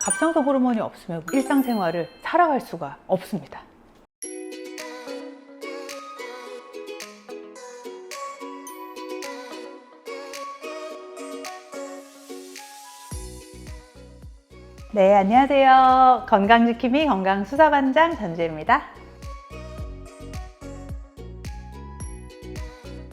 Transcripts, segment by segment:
갑상선 호르몬이 없으면 일상생활을 살아갈 수가 없습니다. 네, 안녕하세요. 건강지킴이 건강수사반장 전주입니다.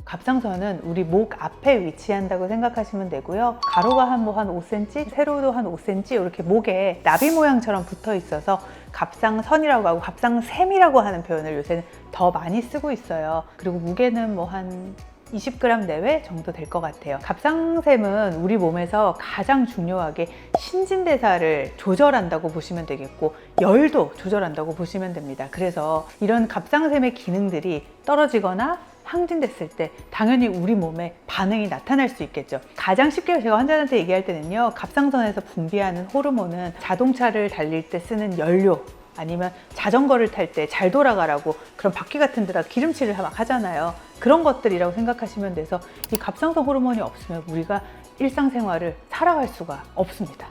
갑상선은 우리 목 앞에 위치한다고 생각하시면 되고요. 가로가 한 5cm, 세로도 한 5cm 이렇게 목에 나비 모양처럼 붙어 있어서 갑상선이라고 하고 갑상샘이라고 하는 표현을 요새는 더 많이 쓰고 있어요. 그리고 무게는 한 20g 내외 정도 될 것 같아요. 갑상샘은 우리 몸에서 가장 중요하게 신진대사를 조절한다고 보시면 되겠고 열도 조절한다고 보시면 됩니다. 그래서 이런 갑상샘의 기능들이 떨어지거나 항진됐을 때 당연히 우리 몸에 반응이 나타날 수 있겠죠. 가장 쉽게 제가 환자한테 얘기할 때는요, 갑상선에서 분비하는 호르몬은 자동차를 달릴 때 쓰는 연료, 아니면 자전거를 탈 때 잘 돌아가라고 그런 바퀴 같은 데다 기름칠을 막 하잖아요. 그런 것들이라고 생각하시면 돼서 이 갑상선 호르몬이 없으면 우리가 일상생활을 살아갈 수가 없습니다.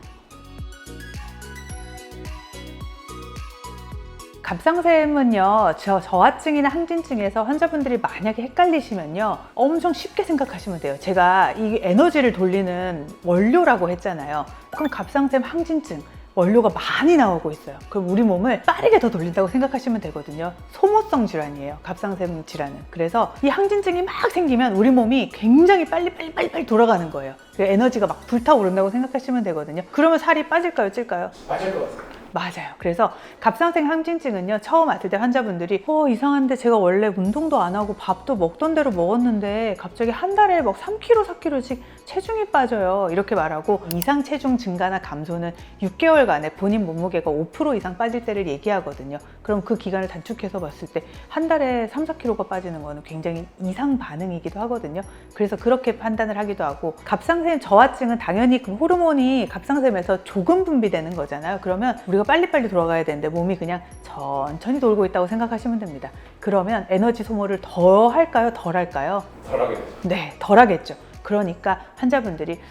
갑상샘은요, 저하증이나 항진증에서 환자분들이 만약에 헷갈리시면요, 엄청 쉽게 생각하시면 돼요. 제가 이 에너지를 돌리는 원료라고 했잖아요. 그럼 갑상샘 항진증 원료가 많이 나오고 있어요. 그럼 우리 몸을 빠르게 더 돌린다고 생각하시면 되거든요. 소모성 질환이에요, 갑상샘 질환은. 그래서 이 항진증이 막 생기면 우리 몸이 굉장히 빨리 돌아가는 거예요. 에너지가 막 불타오른다고 생각하시면 되거든요. 그러면 살이 빠질까요, 찔까요? 빠질 것 같아요. 맞아요. 그래서 갑상샘 항진증은요, 처음 왔을 때 환자분들이 이상한데 제가 원래 운동도 안 하고 밥도 먹던 대로 먹었는데 갑자기 한 달에 막 3kg, 4kg씩 체중이 빠져요, 이렇게 말하고, 이상 체중 증가나 감소는 6개월간에 본인 몸무게가 5% 이상 빠질 때를 얘기하거든요. 그럼 그 기간을 단축해서 봤을 때 한 달에 3, 4kg가 빠지는 거는 굉장히 이상 반응이기도 하거든요. 그래서 그렇게 판단을 하기도 하고, 갑상샘 저하증은 당연히 그 호르몬이 갑상샘에서 조금 분비되는 거잖아요. 그러면 우리가 빨리빨리 돌아가야 되는데 몸이 그냥 천천히 돌고 있다고 생각하시면 됩니다. 그러면 에너지 소모를 더 할까요, 덜 할까요? 덜하게 되죠. 네, 덜 하겠죠. 그러니까 환자분들이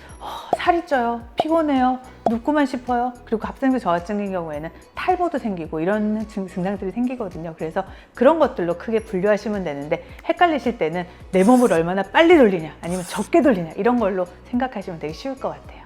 살이 쪄요, 피곤해요, 눕고만 싶어요. 그리고 갑상선 저하증인 경우에는 탈모도 생기고 이런 증상들이 생기거든요. 그래서 그런 것들로 크게 분류하시면 되는데, 헷갈리실 때는 내 몸을 얼마나 빨리 돌리냐 아니면 적게 돌리냐 이런 걸로 생각하시면 되게 쉬울 것 같아요.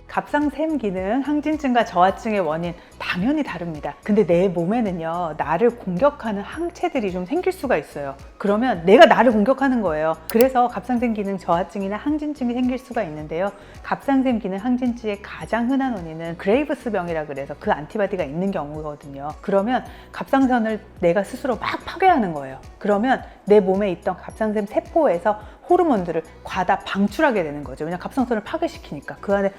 갑상샘 기능, 항진증과 저하증의 원인 당연히 다릅니다. 근데 내 몸에는요, 나를 공격하는 항체들이 좀 생길 수가 있어요. 그러면 내가 나를 공격하는 거예요. 그래서 갑상샘 기능 저하증이나 항진증이 생길 수가 있는데요, 갑상샘 기능 항진증의 가장 흔한 원인은 그레이브스 병이라 그래서 그 안티바디가 있는 경우거든요. 그러면 갑상선을 내가 스스로 막 파괴하는 거예요. 그러면 내 몸에 있던 갑상샘 세포에서 호르몬들을 과다 방출하게 되는 거죠. 왜냐하면 갑상선을 파괴시키니까 그 안에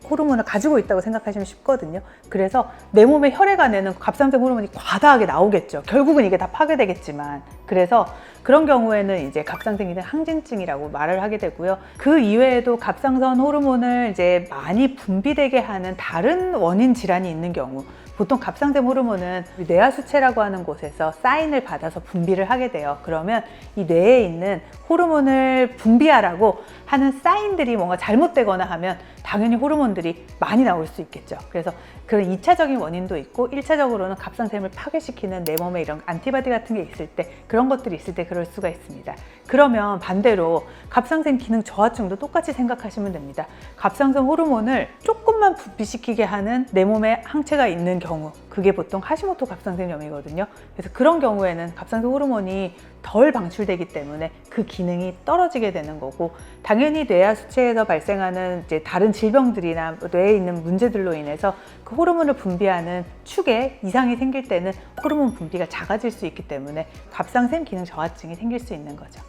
호르몬을 가지고 있다고 생각하시면 쉽거든요. 그래서 내 몸의 혈액 안에는 갑상샘 호르몬이 과다하게 나오겠죠. 결국은 이게 다 파괴되겠지만, 그래서 그런 경우에는 이제 갑상샘 기능 항진증이라고 말을 하게 되고요. 그 이외에도 갑상선 호르몬을 이제 많이 분비되게 하는 다른 원인 질환이 있는 경우, 보통 갑상샘 호르몬은 뇌하수체라고 하는 곳에서 사인을 받아서 분비를 하게 돼요. 그러면 이 뇌에 있는 호르몬을 분비하라고 하는 사인들이 뭔가 잘못되거나 하면 당연히 호르몬들이 많이 나올 수 있겠죠. 그래서 그런 2차적인 원인도 있고, 1차적으로는 갑상샘을 파괴시키는 내 몸에 이런 안티바디 같은 게 있을 때, 그런 것들이 있을 때 그럴 수가 있습니다. 그러면 반대로 갑상샘 기능 저하증도 똑같이 생각하시면 됩니다. 갑상선 호르몬을 조금만 분비시키게 하는 내 몸에 항체가 있는 경우, 그게 보통 하시모토 갑상샘염이거든요. 그래서 그런 경우에는 갑상선 호르몬이 덜 방출되기 때문에 그 기능이 떨어지게 되는 거고, 당연히 뇌하수체에서 발생하는 이제 다른 질병들이나 뇌에 있는 문제들로 인해서 그 호르몬을 분비하는 축에 이상이 생길 때는 호르몬 분비가 작아질 수 있기 때문에 갑상샘 기능 저하증이 생길 수 있는 거죠.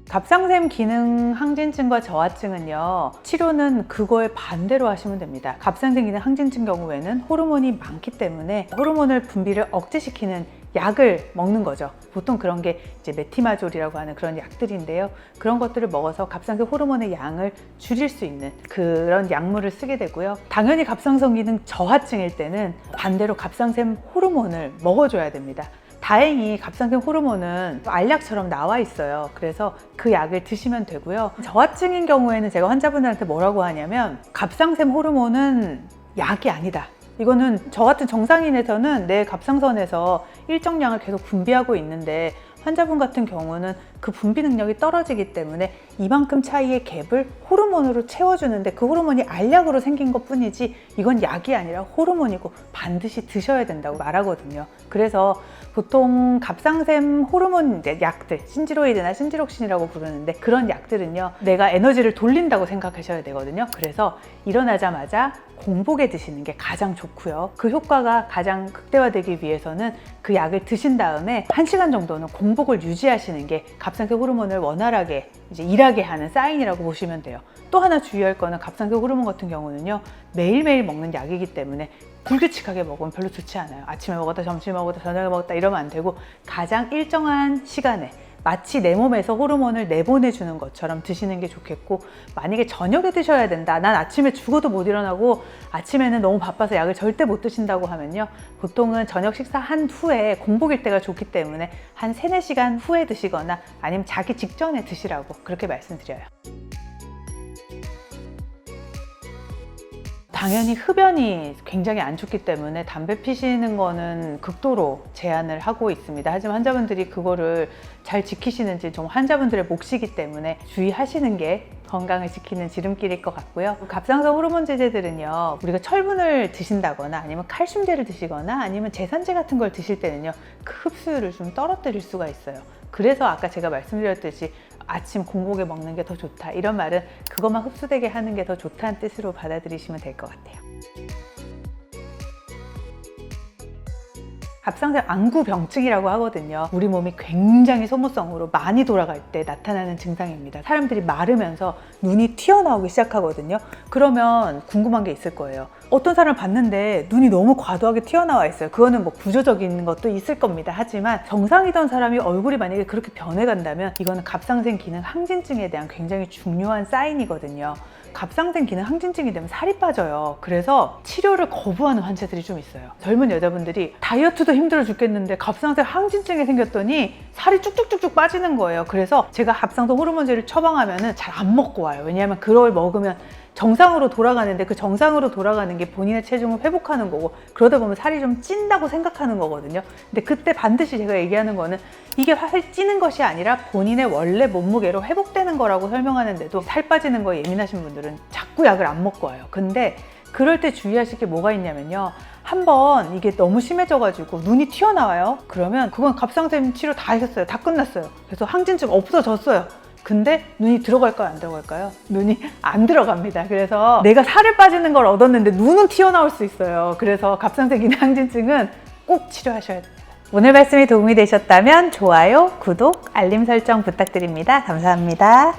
갑상샘 기능 항진증과 저하증은요, 치료는 그거에 반대로 하시면 됩니다. 갑상샘 기능 항진증 경우에는 호르몬이 많기 때문에 호르몬을 분비를 억제시키는 약을 먹는 거죠. 보통 그런 게 이제 메티마졸이라고 하는 그런 약들인데요. 그런 것들을 먹어서 갑상선 호르몬의 양을 줄일 수 있는 그런 약물을 쓰게 되고요. 당연히 갑상선 기능 저하증일 때는 반대로 갑상샘 호르몬을 먹어줘야 됩니다. 다행히 갑상샘 호르몬은 알약처럼 나와 있어요. 그래서 그 약을 드시면 되고요. 저하증인 경우에는 제가 환자분들한테 뭐라고 하냐면 갑상샘 호르몬은 약이 아니다. 이거는 저 같은 정상인에서는 내 갑상선에서 일정량을 계속 분비하고 있는데 환자분 같은 경우는 그 분비 능력이 떨어지기 때문에 이만큼 차이의 갭을 호르몬으로 채워주는데 그 호르몬이 알약으로 생긴 것 뿐이지 이건 약이 아니라 호르몬이고 반드시 드셔야 된다고 말하거든요. 그래서 보통 갑상샘 호르몬 약들, 신지로이드나 신지록신이라고 부르는데 그런 약들은요, 내가 에너지를 돌린다고 생각하셔야 되거든요. 그래서 일어나자마자 공복에 드시는 게 가장 좋고요. 그 효과가 가장 극대화되기 위해서는 그 약을 드신 다음에 1시간 정도는 공복을 유지하시는 게 갑상샘 호르몬을 원활하게 이제 일하게 하는 사인이라고 보시면 돼요. 또 하나 주의할 거는 갑상샘 호르몬 같은 경우는요, 매일매일 먹는 약이기 때문에 불규칙하게 먹으면 별로 좋지 않아요. 아침에 먹었다, 점심에 먹었다, 저녁에 먹었다 이러면 안 되고 가장 일정한 시간에 마치 내 몸에서 호르몬을 내보내주는 것처럼 드시는 게 좋겠고, 만약에 저녁에 드셔야 된다, 난 아침에 죽어도 못 일어나고 아침에는 너무 바빠서 약을 절대 못 드신다고 하면요, 보통은 저녁 식사한 후에 공복일 때가 좋기 때문에 한 3-4시간 후에 드시거나 아니면 자기 직전에 드시라고 그렇게 말씀드려요. 당연히 흡연이 굉장히 안 좋기 때문에 담배 피시는 거는 극도로 제한을 하고 있습니다. 하지만 환자분들이 그거를 잘 지키시는지 좀 환자분들의 몫이기 때문에 주의하시는 게 건강을 지키는 지름길일 것 같고요. 갑상선 호르몬 제제들은요, 우리가 철분을 드신다거나 아니면 칼슘제를 드시거나 아니면 제산제 같은 걸 드실 때는요, 그 흡수율을 좀 떨어뜨릴 수가 있어요. 그래서 아까 제가 말씀드렸듯이 아침 공복에 먹는 게 더 좋다, 이런 말은 그것만 흡수되게 하는 게 더 좋다는 뜻으로 받아들이시면 될 것 같아요. 갑상샘 안구병증이라고 하거든요. 우리 몸이 굉장히 소모성으로 많이 돌아갈 때 나타나는 증상입니다. 사람들이 마르면서 눈이 튀어나오기 시작하거든요. 그러면 궁금한 게 있을 거예요. 어떤 사람을 봤는데 눈이 너무 과도하게 튀어나와 있어요. 그거는 뭐 구조적인 것도 있을 겁니다. 하지만 정상이던 사람이 얼굴이 만약에 그렇게 변해간다면 이거는 갑상샘 기능 항진증에 대한 굉장히 중요한 사인이거든요. 갑상샘 기능 항진증이 되면 살이 빠져요. 그래서 치료를 거부하는 환자들이 좀 있어요. 젊은 여자분들이 다이어트도 힘들어 죽겠는데 갑상샘 항진증이 생겼더니 살이 쭉쭉쭉쭉 빠지는 거예요. 그래서 제가 갑상선 호르몬제를 처방하면 잘 안 먹고 와요. 왜냐하면 그걸 먹으면 정상으로 돌아가는데 그 정상으로 돌아가는 게 본인의 체중을 회복하는 거고, 그러다 보면 살이 좀 찐다고 생각하는 거거든요. 근데 그때 반드시 제가 얘기하는 거는 이게 살 찌는 것이 아니라 본인의 원래 몸무게로 회복되는 거라고 설명하는데도 살 빠지는 거에 예민하신 분들은 자꾸 약을 안 먹고 와요. 근데 그럴 때 주의하실 게 뭐가 있냐면요, 한번 이게 너무 심해져가지고 눈이 튀어나와요. 그러면 그건 갑상샘 치료 다 하셨어요. 다 끝났어요. 그래서 항진증 없어졌어요. 근데 눈이 들어갈까요, 안 들어갈까요? 눈이 안 들어갑니다. 그래서 내가 살을 빠지는 걸 얻었는데 눈은 튀어나올 수 있어요. 그래서 갑상샘 기능 항진증은 꼭 치료하셔야 됩니다. 오늘 말씀이 도움이 되셨다면 좋아요, 구독, 알림 설정 부탁드립니다. 감사합니다.